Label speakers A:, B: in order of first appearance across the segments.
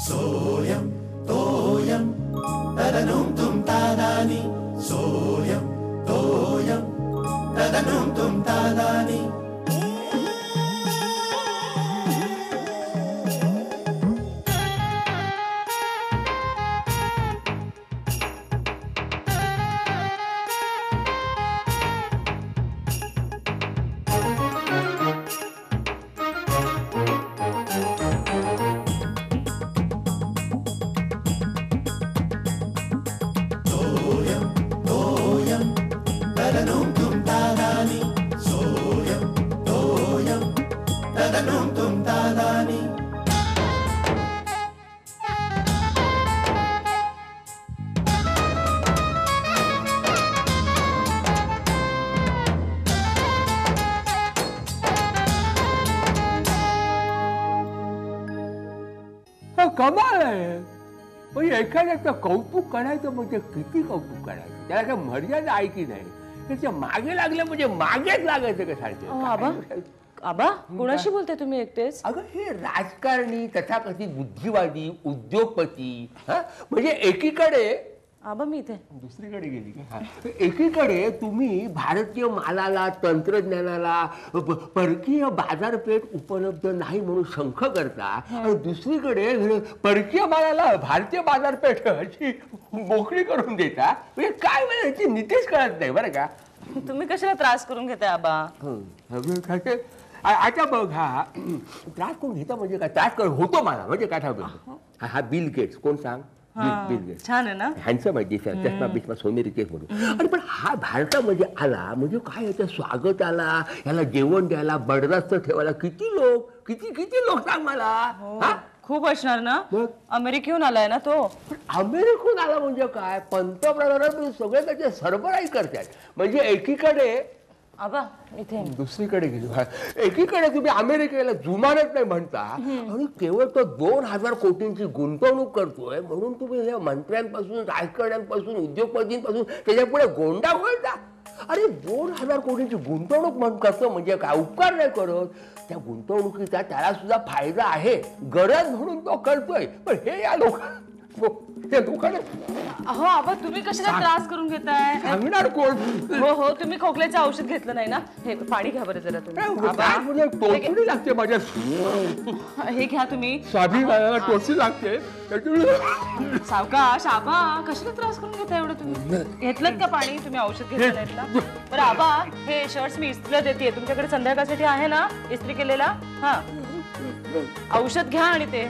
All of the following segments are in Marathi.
A: सोयम तोयम तदनुम तुम तादानी सोयम तोयम तदनुम तुम तादानी
B: कमाल आहे. म्हणजे एखाद्याचं कौतुक करायचं म्हणजे किती कौतुक करायचं, त्याला काय मर्यादा आहे की नाही. त्याच्या मागे लागलं म्हणजे मागेच लागायचं का सारखं.
C: आबा आबा कोणाशी बोलते तुम्ही एकटेच?
B: अगं हे राजकारणी तथाकथित बुद्धिवादी उद्योगपती म्हणजे एकीकडे
C: आबा मी इथे
B: दुसरीकडे गेली का. एकीकडे तुम्ही भारतीय मालाला तंत्रज्ञानाला परकीय बाजारपेठ उपलब्ध नाही म्हणून शंख करता आणि दुसरीकडे परकीय मालाला भारतीय बाजारपेठ अशी मोकळी करून देता. म्हणजे काय म्हणजे नीतीच कळत नाही बरं का.
C: तुम्ही कशाला त्रास करून घेताय आबा.
B: आता बघ हा त्रास करून घेता म्हणजे काय. त्रास करून होतो मला म्हणजे काय ठाऊक. हा बिल गेट्स कोण सांग. बिल गेट्स
C: छान आहे ना.
B: हँडसम आहे दिसत चष्मा बिस्मा सोनेरी केस म्हणून. आणि पण हा भारतामध्ये आला म्हणजे काय याचं स्वागत आला याला जेवण द्यायला बडदास्त ठेवायला किती लोक किती लोक सांग मला.
C: खूप असणार ना. अमेरिकेहून आलाय ना तो.
B: अमेरिकेहून आला म्हणजे काय पंतप्रधान सगळे त्याचे सरबराई करतात. म्हणजे एकीकडे
C: आबा इथे
B: दुसरीकडे गेलो. एकीकडे तुम्ही अमेरिकेला जुमानत नाही म्हणता आणि केवळ तो 2000 कोटींची गुंतवणूक करतोय म्हणून तुम्ही या मंत्र्यांपासून राजकारण्यांपासून उद्योगपतींपासून त्याच्या पुढे गोंडा वळता. अरे 2000 कोटींची गुंतवणूक करतो म्हणजे काय उपकार नाही करत. त्या गुंतवणुकीचा त्याला सुद्धा फायदा आहे गरज म्हणून तो करतोय. पण हे या लोकांना
C: अहो आबा तुम्ही कशाला त्रास करून घेताय.
B: सांगणार कोण.
C: हो तुम्ही खोकल्याचं औषध घेतलं नाही ना. हे पाणी घ्या बरं जरा तुम्ही.
B: टोचणी लागते माझ्या.
C: हे घ्या तुम्ही.
B: स्वाभिमानाला टोचणी लागते.
C: सावकाश आबा कशाला त्रास करून घेताय एवढं. तुम्ही घेतलं का पाणी. तुम्ही औषध घेतलं नाहीत ना. बरं आबा हे शर्ट्स मी इस्त्रीला देते. तुमच्याकडे संध्याकाळसाठी आहे ना इस्त्री केलेला. हा औषध घ्या आणि ते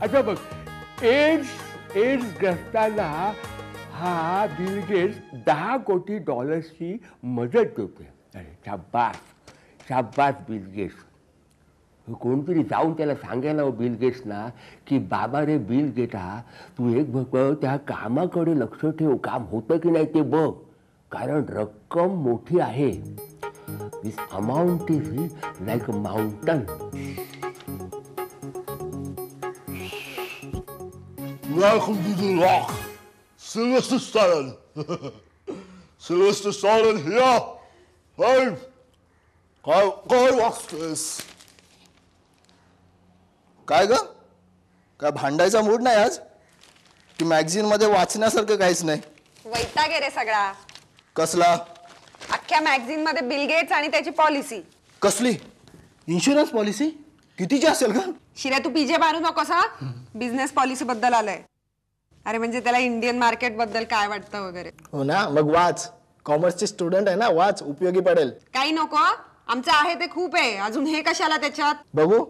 B: आता बघ एड्स ग्रस्तांना हा बिल गेट्स $10 कोटी मदत देतोय. अरे शाबास बिल गेट्स. कोणतरी जाऊन त्याला सांगायला बिल गेट्सना की बाबा रे बिल गेटा तू एक बघ त्या कामाकडे लक्ष ठेव. काम होतं की नाही ते बघ कारण रक्कम मोठी आहे. This amount is like a mountain.
D: Welcome to the Rock. Sylvester Stallone. Sylvester Stallone here. Hey, काय वाचतोयस. काय ग काय भांडायचा मूड नाही आज. की मॅगझिन मध्ये वाचण्यासारखं काहीच नाही.
E: वैताग आहे रे सगळा.
D: कसला.
E: अख्ख्या मॅगझिन मध्ये बिल गेट्स आणि त्याची पॉलिसी.
D: कसली. इन्शुरन्स पॉलिसी कितीची असेल का.
E: शिऱ्या तू पीजे मारू नकोस हा. बिझनेस पॉलिसी बद्दल आलंय. अरे म्हणजे त्याला इंडियन मार्केट बद्दल काय वाटतं वगैरे.
D: हो ना मग वाच. कॉमर्सचे स्टुडंट आहे ना वाच उपयोगी पडेल.
E: काही नको आमचं आहे ते खूप आहे. अजून हे कशाला त्याच्यात.
D: बघू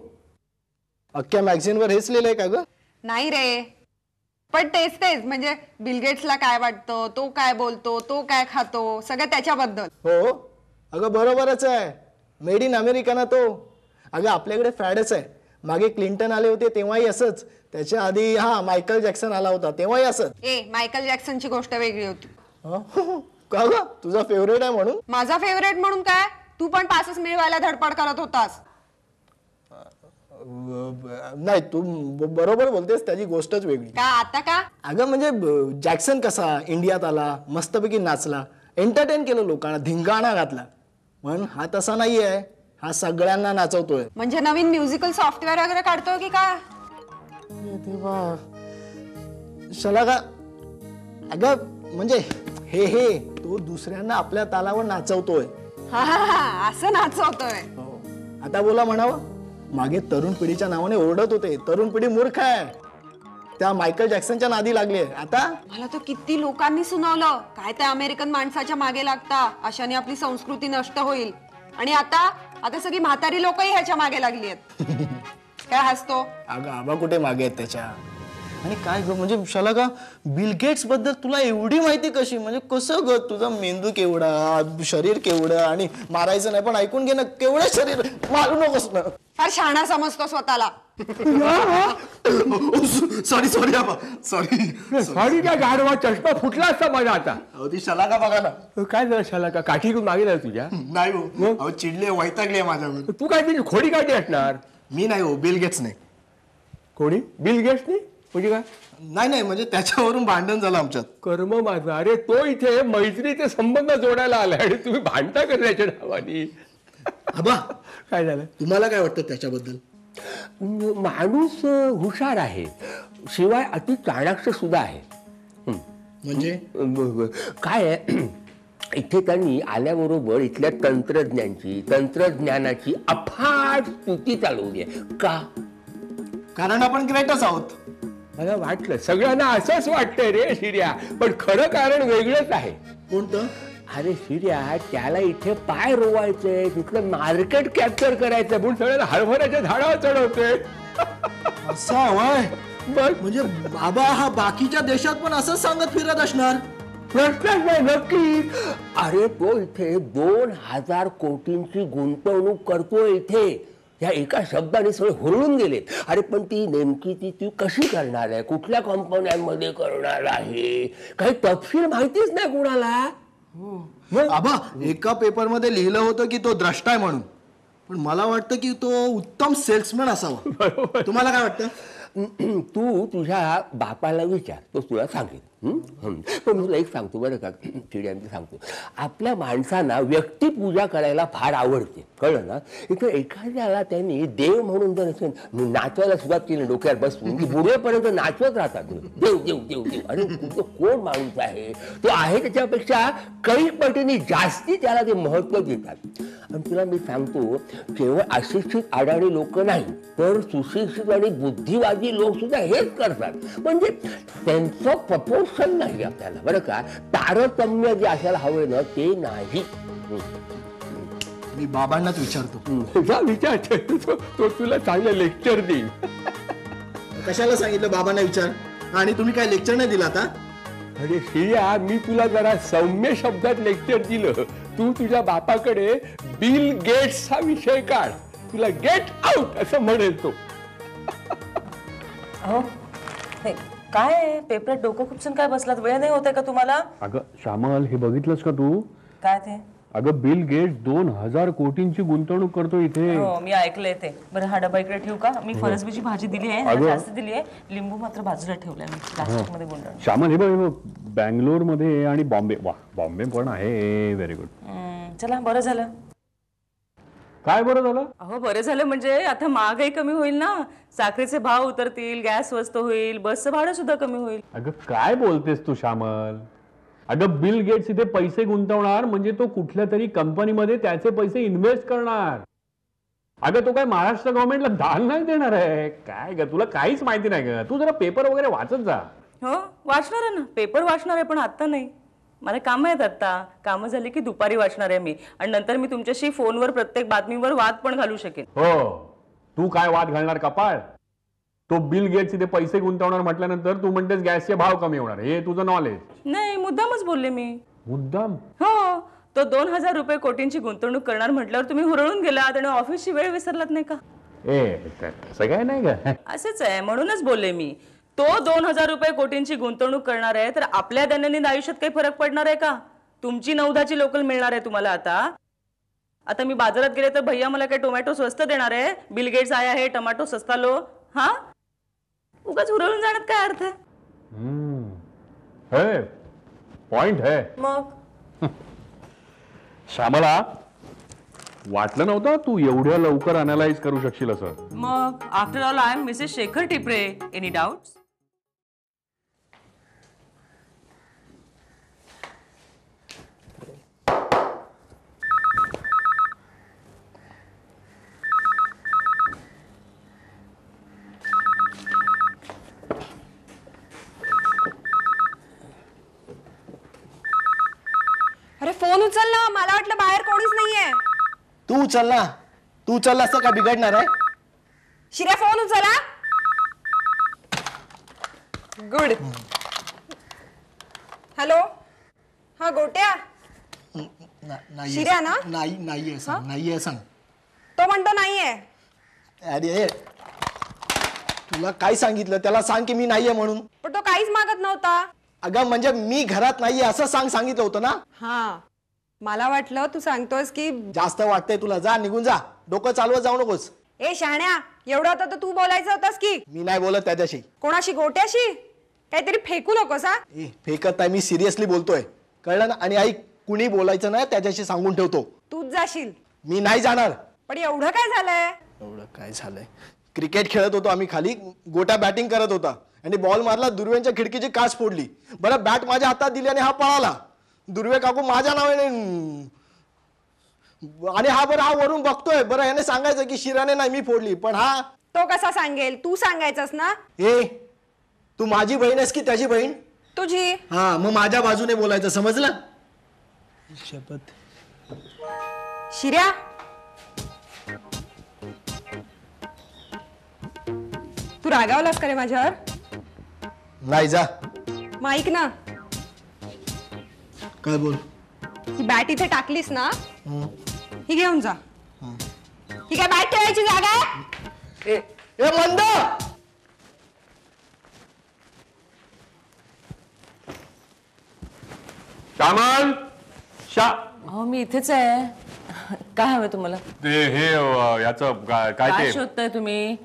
D: अख्ख्या मॅगझिन वर हेच लिहिलंय का ग.
E: नाही रे पण तेच म्हणजे बिल गेट्सला काय वाटतं तो काय बोलतो तो काय खातो सगळं त्याच्याबद्दल.
D: हो अगं बरोबरच आहे. मेड इन अमेरिका ना तो. अगं आपल्याकडे फॅडच आहे. मागे क्लिंटन आले होते तेव्हाही असंच. त्याच्या आधी मायकल जॅक्सन आला होता तेव्हाही असंच.
E: मायकल जॅक्सनची गोष्ट वेगळी होती.
D: का ग तुझा फेवरेट आहे म्हणून.
E: माझा फेवरेट म्हणून काय. तू पण पासच मिळवायला धडपड करत होतास.
D: नाही तू बरोबर बोलतेस, त्याची गोष्टच वेगळी.
E: का आता का?
D: अगं म्हणजे जॅक्सन कसा इंडियात आला, मस्तपैकी नाचला, एंटरटेन केलं लोकांना, धिंगाणा घातला. पण हा तसा नाही आहे, हा सगळ्यांना नाचवतोय.
E: म्हणजे नवीन म्युझिकल सॉफ्टवेअर वगैरे काढतोय की काय?
D: तेव्हा शलाका अगं म्हणजे हे तो दुसऱ्यांना आपल्या तालावर नाचवतोय.
E: हा, असं नाचवतोय.
D: आता बोला म्हणावं, मागे तरुण पिढीच्या नावाने ओरडत होते, तरुण पिढी मूर्ख आहे, त्या मायकल जॅक्सनच्या नादी लागले. आता
E: मला तर किती लोकांनी सुनावलं, काय त्या अमेरिकन माणसाच्या मागे लागता, अशाने आपली संस्कृती नष्ट होईल. आणि आता सगळी म्हातारी लोकही ह्याच्या मागे लागली आहेत. काय हसतो?
D: अगं आबा कुठे मागे आहेत त्याच्या. आणि काय ग म्हणजे शलाका, बिल गेट्स बद्दल तुला एवढी माहिती कशी? म्हणजे कसं ग, तुझा मेंदू केवढा, शरीर केवढं, आणि मारायचं नाही पण ऐकून घे ना, केवढं शरीर, मारू नकोस ना.
E: फार शहाणा समजतो स्वतःला.
D: सॉरी आबा,
B: सॉरी काय गाडवा, चष्मा फुटला असता माझा आता.
D: ती शलाका बघा ना.
B: काय झालं शाला, काठी घेऊन मागे झालं तुझ्या?
D: नाही हो, चिडले, वैतागले माझ्यावर.
B: तू काय तिची खोडी काठी असणार?
D: मी नाही हो, बिल गेट्स नाही.
B: कोणी? बिल गेट्स नाही म्हणजे काय?
D: नाही म्हणजे त्याच्यावरून भांडण झालं आमच्यात.
B: कर्म माझा. अरे तो इथे मैत्रीचे संबंध जोडायला आलाय आणि तुम्ही भांडता करण्याच्या नावाने.
D: आबा
B: काय झालं?
D: तुम्हाला काय वाटतं त्याच्याबद्दल?
B: माणूस हुशार आहे, शिवाय अति चाणाक्ष सुद्धा आहे.
D: म्हणजे
B: काय आहे, इथे त्यांनी आल्याबरोबर इथल्या तंत्रज्ञानाची अफाट स्तुती चालवली आहे. का?
D: कारण आपण ग्रेटच आहोत.
B: मला वाटलं, सगळ्यांना असंच वाटतंय रे शिर्या, पण खरं कारण वेगळंच आहे.
D: कोणतं?
B: अरे शिर्या, त्याला इथे पाय रोवायचंय, तिथलं मार्केट कॅप्चर करायचंय, म्हणून सगळ्यांना हरभऱ्याच्या झाडावर चढवतोय.
D: असं हवंय बघ. म्हणजे बाबा हा बाकीच्या देशात पण असंच सांगत फिरत असणार.
B: प्रश्नच नाही, नक्की. अरे तो इथे 2000 कोटींची गुंतवणूक करतोय इथे. या एका शब्दाने सगळे हुरळून गेलेत. अरे पण ती नेमकी ती कशी करणार आहे, कुठल्या कंपन्यांमध्ये करणार आहे, काही तपशील माहितीच नाही कुणाला.
D: बाबा एका पेपरमध्ये लिहिलं होतं की तो द्रष्टा आहे म्हणून, पण मला वाटतं की तो उत्तम सेल्समॅन असावा. तुम्हाला काय वाटतं?
B: तू तुझ्या बापाला विचार, तो तुला सांगेल. पण मी तुला एक सांगतो बरं का चिड्यांचं सांगतो, आपल्या माणसांना व्यक्तिपूजा करायला फार आवडते, कळलं ना. इथं एखाद्याला त्यांनी देव म्हणून जर असेल, नाचवायला सुरुवात केली डोक्यावर बसवून की बुडवेपर्यंत नाचवत राहतात. देव देव देव देव. अरे तुझं कोण माणूस आहे? तो आहे त्याच्यापेक्षा काही पटीने जास्ती त्याला ते महत्व देतात. आणि तुला मी सांगतो, केवळ अशिक्षित अडाणी लोक नाही तर सुशिक्षित आणि बुद्धिवादी लोक सुद्धा हेच करतात. म्हणजे त्यांचं प्रपोर्शन नाही आपल्याला, बरं का. तारतम्य जे असायला हवं ना ते नाही.
D: मी बाबांनाच विचारतो.
B: विचार, तो तुला चांगलं लेक्चर देईल.
D: कशाला सांगितलं बाबांना विचार, आणि तुम्ही काय लेक्चर नाही दिला आता?
B: अरे शिर्या, मी तुला जरा सौम्य शब्दात लेक्चर दिलं, तू तुझ्या बापाकडे बिल गेट्सचा विषय काढ, तुला गेट आउट असं म्हणेल तो.
C: काय पेपरात डोकं खुपसून काय बसलात? वेळ नाही होते का तुम्हाला?
F: अगं श्यामल, हे बघितलंस का तू?
C: काय ते?
F: अगं बिल गेट्स 2000 कोटींची गुंतवणूक करतो इथे.
C: हो मी ऐकलंय ते. बरं हा डबा इकडे ठेवू का? मी फरसबीची भाजी दिली आहे, जास्त दिली आहे, लिंबू मात्र बाजूला ठेवलाय मी प्लास्टिक मध्ये गुंडाळून.
F: श्यामल हे बघ, बँगलोर मध्ये आणि बॉम्बे, वा बॉम्बे पण आहे, व्हेरी गुड.
C: चला बरं झालं.
F: काय बरं झालं?
C: अहो बरं झालं म्हणजे आता महागाई कमी होईल ना, साखरेचे भाव उतरतील, गॅस स्वस्त होईल, बसचं भाडं सुद्धा कमी होईल.
F: अगं काय बोलतेस तू श्यामल? अगं बिल गेट्स इथे पैसे गुंतवणार म्हणजे तो कुठल्या तरी कंपनीमध्ये त्याचे पैसे इन्व्हेस्ट करणार. अगं तो काय महाराष्ट्र गव्हर्नमेंटला दान नाही देणार आहे. काय ग, तुला काहीच माहिती नाही ग. तू जरा पेपर वगैरे वाचत जा.
C: हो वाचणार आहे ना, पेपर वाचणार आहे, पण आता नाही. मला कामं आहेत आता. कामं झाली की दुपारी वाचणार आहे मी, आणि नंतर मी तुमच्याशी फोनवर प्रत्येक बातमीवर वाद पण घालू शकेन.
F: हो, तू काय वाद घालणार कपाळ? तो बिल गेट्स इथे पैसे गुंतवणार म्हटल्यानंतर तू म्हणतेस गॅसचे भाव कमी होणार, हे तुझं नॉलेज
C: नाही, मुद्दामच बोलले मी.
F: मुद्दाम?
C: हो, तो 2000 रुपये कोटींची गुंतवणूक करणार म्हटल्यावर तुम्ही हुरळून गेलात आणि ऑफिसची वेळ विसरलात नाही का?
F: असं काय नाही का?
C: असेच आहे, म्हणूनच बोलले मी. तो 2000 रुपये कोटींची गुंतवणूक करणार आहे तर आपल्या दैनंदिन आयुष्यात काही फरक पडणार आहे का? तुमची 9-10ची लोकल मिळणार आहे तुम्हाला आता. आता मी बाजारात गेले तर भैया मला काय टोमॅटो स्वस्त देणार आहे? बिल गेट्स आया है टोमॅटो सस्ता लो. हा, उगाच हुरळून जाण्यात काय अर्थ आहे?
F: है पॉइंट है.
C: मग
F: श्यामला वाटलं नव्हतं तू एवढ्या लवकर अनालाइज करू शकशील असं.
C: मग after all I am Mrs Shekhar Tipre. Any doubts?
E: अरे फोन उचल ना, मला वाटलं बाहेर कोणीच नाहीये.
D: तू उचल ना, तू उचललास तर काय बिघडणार आहे?
E: शिर्या फोन उचला. गुड. हॅलो, हा गोट्या. शिर्या ना?
D: नाहीये सांग, नाहीये सांग.
E: तो म्हणतो नाहीये.
D: अरे तुला काय सांगितलं? त्याला सांग की मी नाहीये म्हणून.
E: पण तो काहीच मागत नव्हता.
D: अगं म्हणजे मी घरात नाहीये असं सांगितलं होतं ना.
E: हा, मला वाटलं तू सांगतोस की.
D: जास्त वाटतंय तुला, जा निघून जा, डोकं चालवत जाऊ नकोस.
E: ए शहाण्या, एवढं होतं तर तू बोलायचं होतंस की.
D: मी नाही बोलत त्याच्याशी.
E: कोणाशी? गोट्याशी? काहीतरी फेकू नकोस हा.
D: ए फेकत नाही, मी सिरियसली बोलतोय, कळलं ना? आणि आई, कुणी बोलायचं नाही त्याच्याशी सांगून ठेवतो.
E: तूच जाशील.
D: मी नाही जाणार.
E: पण एवढं काय झालंय?
D: एवढं काय झालंय? क्रिकेट खेळत होतो आम्ही खाली, गोट्या बॅटिंग करत होता आणि बॉल मारला, दुर्वेंच्या खिडकीची काच फोडली. बरं बॅट माझ्या हातात दिली आणि हा पळाला. दुर्वे काकू माझ्या नावाने, आणि हा बरं हा वरून बघतोय. बरं याने सांगायचं की शिराने नाही मी फोडली, पण हा.
E: तो कसा सांगेल? तू सांगायचंस ना.
D: ए तू माझी बहीण आहेस की त्याची बहीण?
E: तुझी.
D: हा, मग माझ्या बाजूने बोलायचं, समजलं? शपथ.
E: शिर्या, तू रागावलास का रे माझ्यावर?
D: नाही, जा.
E: मग ऐक ना,
D: काय बोल.
E: ही बॅट इथे टाकलीस ना, ही घेऊन जा. ही काय बॅट ठेवायची जागा आहे?
D: ए मंद.
F: श्यामल,
C: हो मी इथेच आहे. काय हवं तुम्हाला?
F: ते हे याचं काय
C: काय
F: ते
C: शोधताय तुम्ही?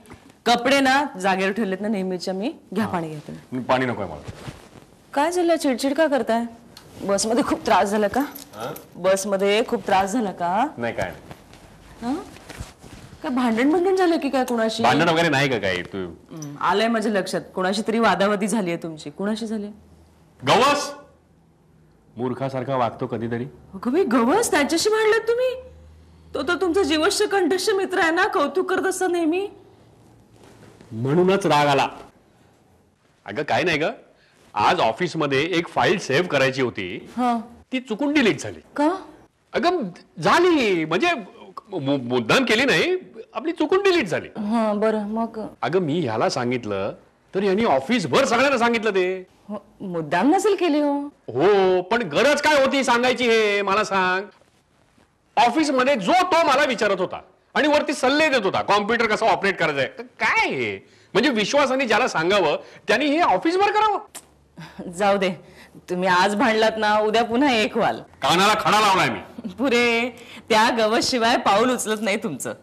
C: कपडे ना जागेवर ठेवलेत ना नेहमीच्या मी. घ्या पाणी घ्या तुम्ही.
F: पाणी नकोय मला.
C: काय झालं? चिडचिड का करताय? बसमध्ये खूप त्रास झाला का? बसमध्ये खूप त्रास झाला का?
F: नाही काय
C: काय भांडण झालं की काय कुणाशी?
F: भांडण वगैरे नाही का काही? तू
C: आलंय माझ्या लक्षात. कुणाशी तरी वादावादी झाली आहे तुमची. कुणाशी झाली?
F: गवस मूर्खासारखा वागतो कधीतरी.
C: गवस, त्याच्याशी भांडलात तुम्ही? तो तर तुमचा जीवश्य कंठस्थ मित्र आहे ना, कौतुक करत असता नेहमी.
F: म्हणूनच राग आला. अगं काय नाही ग, आज ऑफिस मध्ये एक फाईल सेव्ह करायची होती, ती चुकून डिलीट झाली.
C: का?
F: अगं झाली म्हणजे मुद्दाम केली नाही, आपली चुकून डिलीट झाली.
C: हा बरं, मग?
F: अगं मी ह्याला सांगितलं तर यांनी ऑफिस भर सगळ्यांना सांगितलं ते.
C: मुद्दाम नसेल केली.
F: हो पण गरज काय होती सांगायची हे मला सांग. ऑफिस मध्ये जो तो मला विचारत होता आणि वरती सल्ले देत होता, कॉम्प्युटर कसं ऑपरेट करायचंय. काय हे म्हणजे विश्वासाने ज्याला सांगावं त्यांनी हे ऑफिसभर करावं.
C: जाऊ दे, तुम्ही आज भांडलात ना, उद्या पुन्हा एक व्हाल.
F: कानाला खडा लावलाय मी.
C: पुरे त्या गवस शिवाय पाऊल उचलत नाही तुमचं.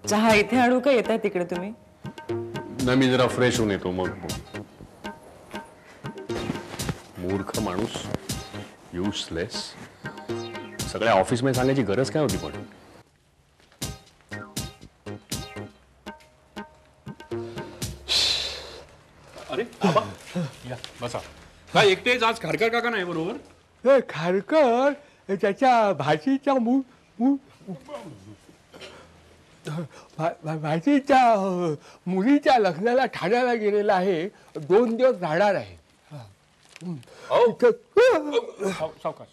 C: चहा इथे आणू का? येताय तिकडे तुम्ही?
F: ना मी जरा फ्रेश होऊन येतो मग. मूर्ख माणूस, युजलेस. सगळ्या ऑफिस मध्ये सांगायची गरज काय होती पण? अरे बाबा, या बसा. काय एकटेच आज खारकर काका नाही बरोबर?
B: खारकर त्याच्या भाषेच्या भाषेच्या मुलीच्या लग्नाला ठाण्याला गेलेला आहे. 2 दिवस राहणार आहे.
F: सावकाश.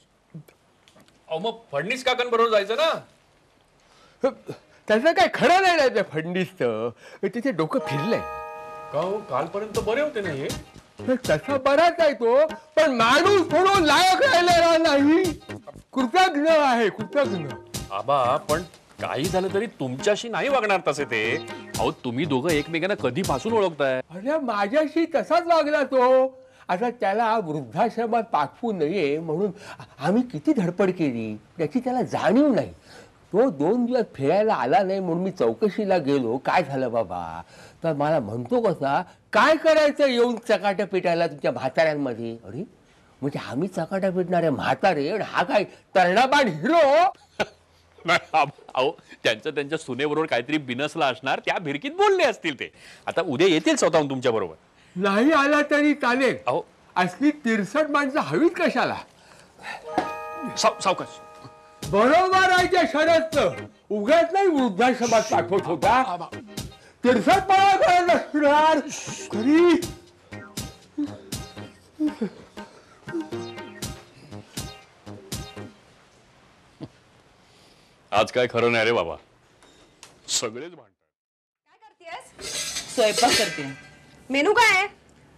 F: अहो मग फडणीस काकांबरोबर जायचं ना.
B: त्याचं काय खरं नाही ना त्या फडणीसचं. तिथे डोकं फिरलंय.
F: का हो, कालपर्यंत बरे होते ना हे?
B: तसा बराच आहे तो, पण माणूस म्हणून लायक राहिलेला नाही. कृतज्ञ आहे, कृतज्ञ.
F: आबा पण काही झालं तरी तुमच्याशी नाही वागणार तसे ते. अहो तुम्ही दोघं एकमेकांना कधीपासून ओळखताय?
B: अरे माझ्याशी तसाच वागला तो. आता त्याला वृद्धाश्रमात पाठवू नये म्हणून आम्ही किती धडपड केली, त्याची त्याला जाणीव नाही. तो 2 दिवस फिरायला आला नाही म्हणून मी चौकशीला गेलो, काय झालं बाबा, तर मला म्हणतो कसा, काय करायचं येऊन चकाट्या पिटायला तुमच्या म्हाताऱ्यांमध्ये. अरे म्हणजे आम्ही चकाट्या पिटणारे म्हातारे आणि हा काय तरणबाण हिरो.
G: अहो त्यांच्या सुनेबरोबर काहीतरी बिनसला असणार, त्या भिरकीत बोलले असतील ते. आता उद्या येतील स्वतःहून तुमच्या बरोबर.
B: नाही आला तरी चालेल.
G: अहो
B: असली 63 माणसं हवीत कशाला.
G: सावकाश.
B: बरोबर आहे त्या शरदचं, उगाच नाही वृद्धाश्रमात पाठवत होता. 63 पाळा करत असणार खरी.
G: आज काय खरं नाही रे बाबा, सगळेच भांडतात.
C: स्वयंपाक करते.
E: मेनू काय आहे?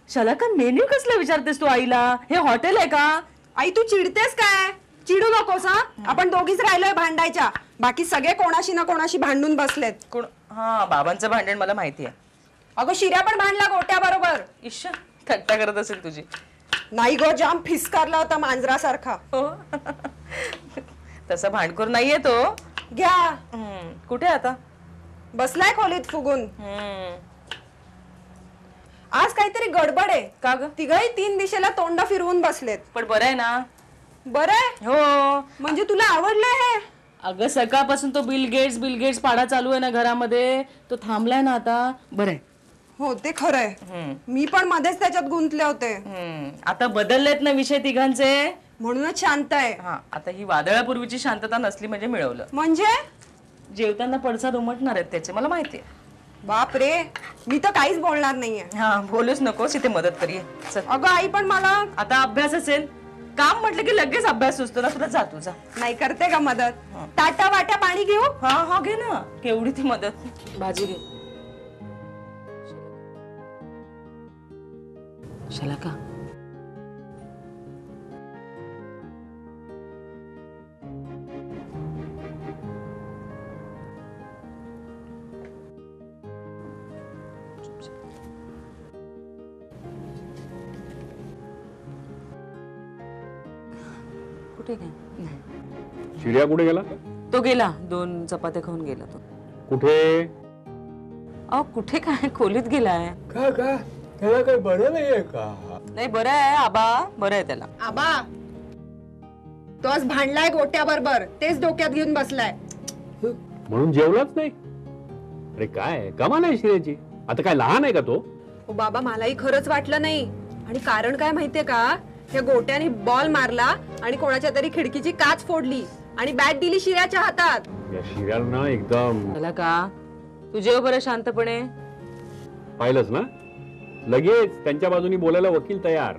C: शाला का मेन्यू कसला विचारतेस तू आईला? हे हॉटेल आहे का?
E: आई तू चिडतेस काय? चिडू नकोस हा. आपण दोघीच राहिलोय भांडायच्या, बाकी सगळे कोणाशी ना कोणाशी भांडून बसलेत.
C: कोण? हा, बाबांचं भांडण मला माहिती आहे.
E: अगं शिर्या पण भांडला गोट्या बरोबर.
C: ईश्वर, थट्टा करत असेल तुझी.
E: नाही गो, जाम फिसकारला होता मांजरासारखा.
C: हो. तसा भांडखोर नाहीये तो.
E: घ्या.
C: कुठे आता?
E: बसलाय खोलीत फुगून. आज काहीतरी गडबड आहे.
C: का ग?
E: तिघही 3 दिशेला तोंड फिरवून बसलेत.
C: पण बरं आहे ना?
E: बरं आहे.
C: हो.
E: म्हणजे तुला आवडलंय हे?
C: अगं सकाळपासून तो बिल गेट्स पाडा चालू आहे ना घरामध्ये, तो थांबलाय ना आता. बरं आहे.
E: हो ते खरंय. मी पण मध्येच त्याच्यात गुंतले होते.
C: आता बदललेत ना विषय तिघांचे,
E: म्हणूनच शांत आहे.
C: हा, आता ही वादळापूर्वीची शांतता नसली म्हणजे मिळवलं.
E: म्हणजे
C: जेवताना पडसाद उमटणार आहेत त्याचे, मला माहितीये.
E: बाप रे, मी तर काहीच बोलणार नाहीये.
C: हा, बोलूच नकोस, इथे मदत करूया. चल.
E: अगं आई पण मला
C: आता अभ्यास असेल, काम म्हटलं की लगेच अभ्यास सुचतो ना तुला. जा तुझा.
E: नाही करते का मदत? ताटा वाट्या पाणी घेऊ?
C: हा घे ना, केवढी ती मदत. भाजी घे. शलाका, कुठे काय?
F: शिर्या कुठे गेला?
C: तो गेला, 2 चपात्या खाऊन गेला तो.
F: कुठे?
C: अहो कुठे काय, खोलीत गेलाय.
B: का त्याला काही बरं नाहीये का?
C: नाही बरं आहे आबा, बरं आहे त्याला.
E: आबा तो आज भांडलाय गोट्या बरोबर, तेच डोक्यात घेऊन बसलाय.
F: म्हणून जेवलाच नाही? अरे काय कमाल आहे शिर्याची. आता काय लहान आहे का तो?
E: ओ बाबा, मलाही खरंच वाटलं नाही. आणि कारण काय माहितीये का, त्या गोट्याने बॉल मारला आणि कोणाच्या तरी खिडकीची काच फोडली आणि बॅट दिली शिर्याच्या हातात.
F: या शिर्याला एकदम
C: त्याला का, तू जेव बरं शांतपणे.
F: पाहिलंच ना, लगेच त्यांच्या बाजूनी बोलायला वकील तयार.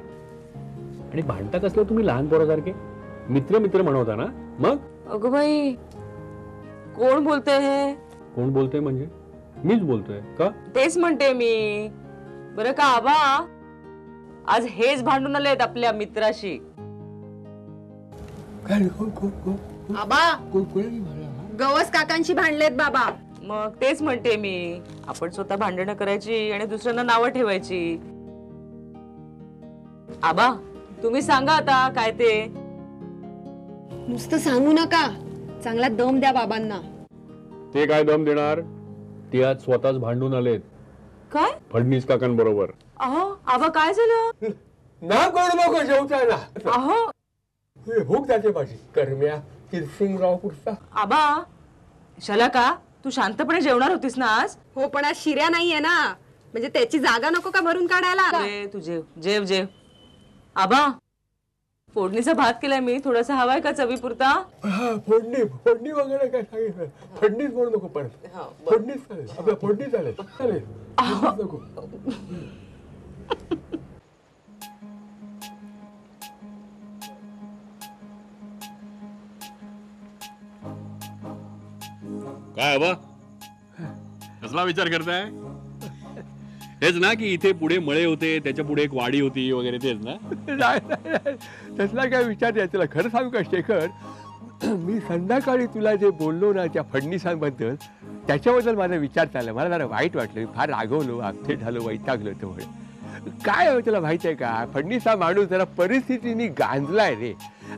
F: आणि भांडता कसलं तुम्ही लहान पोरासारखे? मित्र म्हणवता ना मग?
C: अगं बाई, कोण बोलतंय हे?
F: कोण बोलतोय म्हणजे? मीच बोलतोय का?
C: तेच म्हणते मी. बरं का आबा, आज हेच भांडून आलेत आपल्या मित्राशी.
B: काय
E: आबा गवस काकांशी भांडलेत बाबा.
C: मग तेच म्हणते मी, आपण स्वतः भांडणं करायची आणि दुसऱ्यांना नावं ठेवायची. आबा तुम्ही सांगा आता काय ते.
E: नुसतं सांगू नका, चांगला दम द्या बाबांना.
F: ते काय दम देणार? ते आज स्वतःच भांडून आलेत
C: काय?
F: फडणीस काकांबरोबर.
C: अहो आबा काय झालं?
B: ना करू नको जेवताना.
C: अहो
B: भूक जाते माझी. करम्या किरसिंगराव पुरता.
C: आबा, शलाका तू शांतपणे जेवणार होतीस ना आज?
E: हो, पण आज शिर्या नाहीये ना, म्हणजे त्याची जागा नको का भरून काढायला.
C: अरे तू जेव. आबा, फोडणीचा भात केलाय मी, थोडासा हवाय का चवीपुरता?
B: हा, फोडणी वगैरे काय सांगितलं. फोडणीच म्हणू नको परत. फोडणीच चालेल, आपल्या फोडणी चालेल. नको.
G: काय बा, कसला विचार करताय? हेच ना की इथे पुढे मळे होते, त्याच्या पुढे एक वाडी होती वगैरे, तेच ना?
B: नाही, तसला काय विचार आहे तुला. खरं सांगू का शेखर, मी संध्याकाळी तुला जे बोललो ना त्या फडणीसांबद्दल, त्याच्याबद्दल माझा विचार चालला. मला जरा वाईट वाटलं, मी फार रागवलो, अपसेट झालो, वैतागलो. त्यामुळे काय आहे तुला माहित आहे का, फडणीस हा माणूस जरा परिस्थितीने गांजलाय रे,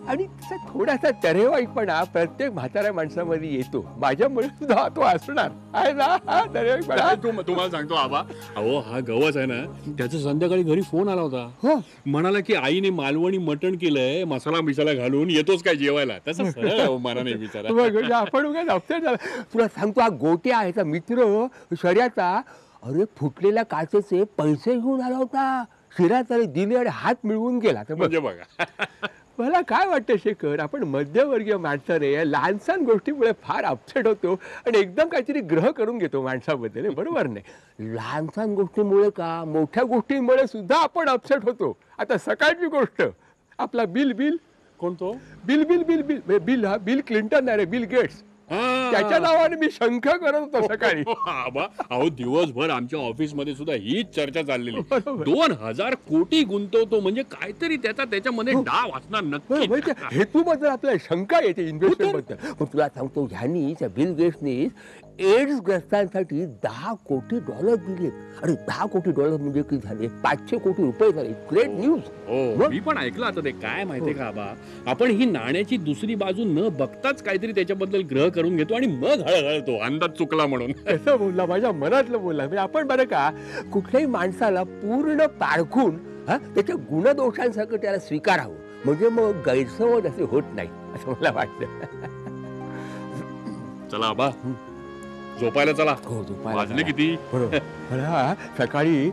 B: आणि त्याचा थोडासा तरेवाईपणा प्रत्येक म्हाताऱ्या माणसामध्ये येतो. माझ्यामुळे सुद्धा तो असणार आहे ना हा तरेवाईपणा.
G: तुम्हाला सांगतो आबा, अहो हा गवस आहे ना, त्याचा संध्याकाळी घरी फोन आला होता.
B: हो.
G: म्हणाला की आईने मालवणी मटण केलंय, मसाला बिसाला घालून, येतोच काय जेवायला. तसं सरळ आहे हो, मनाने बिचारा.
B: म्हणजे आपण उगाच अपसेट झाला. तुला सांगतो हा गोट्या ह्याचा मित्र शर्याचा, अरे फुटलेल्या काचेचे पैसे घेऊन आला होता. शिरात दिले आणि हात मिळवून गेला. तर
G: म्हणजे बघा,
B: मला काय वाटतं शेखर, आपण मध्यमवर्गीय माणसं रे, या लहानसहान गोष्टीमुळे फार अपसेट होतो आणि एकदम काहीतरी ग्रह करून घेतो माणसाबद्दल. बरोबर नाही, लहानसहान गोष्टीमुळे का मोठ्या गोष्टींमुळे सुद्धा आपण अपसेट होतो. आता सकाळची गोष्ट, आपला बिल
G: कोणतो
B: bill bill bill bill bill हा बिल क्लिंटन आहे रे, बिल गेट्स. त्याच्या नावाने मी शंख करत होतो सकाळी.
G: आबा, अहो दिवसभर आमच्या ऑफिस मध्ये सुद्धा हीच चर्चा चाललेली.
B: बरोबर.
G: 2000 कोटी गुंतवतो म्हणजे काहीतरी त्याच्यामध्ये डाव असणार नक्की.
B: म्हणजे हेतूबद्दल आपल्याला शंका येते इन्व्हेस्टमेंट बद्दल. पण तुला सांगतो, ह्यांनी त्या बिल गेट्सनी एड्स ग्रस्तांसाठी $10 कोटी दिलेत. अरे $10 कोटी म्हणजे किती झाले, 500 कोटी रुपये झाले. Great news.
G: हो, मी पण ऐकलं. आता ते काय माहितीये का आबा, आपण ही नाण्याची दुसरी बाजू न बघताच काहीतरी त्याच्याबद्दल ग्रह करून घेतो आणि मग हळहळतो अंदाज चुकला म्हणून.
B: कसं बोलला, माझ्या मनातलं बोलला. म्हणजे आपण बरं का कुठल्याही माणसाला पूर्ण पारखून त्याच्या गुणदोषांसकट त्याला स्वीकारावं, म्हणजे मग गैरसमज असे होत नाही, असं मला वाटतं.
G: चला आबा, झोपायला चला.
B: हो, झोपायला
G: वाजले
B: चला.
G: किती?
B: बरोबर. मला सकाळी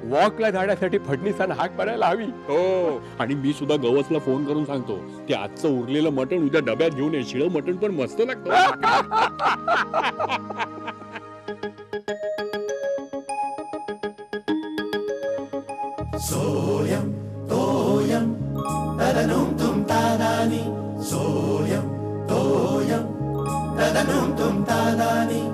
B: वॉकला जाण्यासाठी फडणीसांना हाक मारायला हवी.
G: हो, आणि मी सुद्धा गवसला फोन करून सांगतो, ते आजचं उरलेलं मटण उद्या डब्यात घेऊन ये. शिळं मटण पण मस्त लागतं.
A: सोयम तोयम तदनुम तुम तादानी, सोयम तोयम तदनुम तुम तादानी.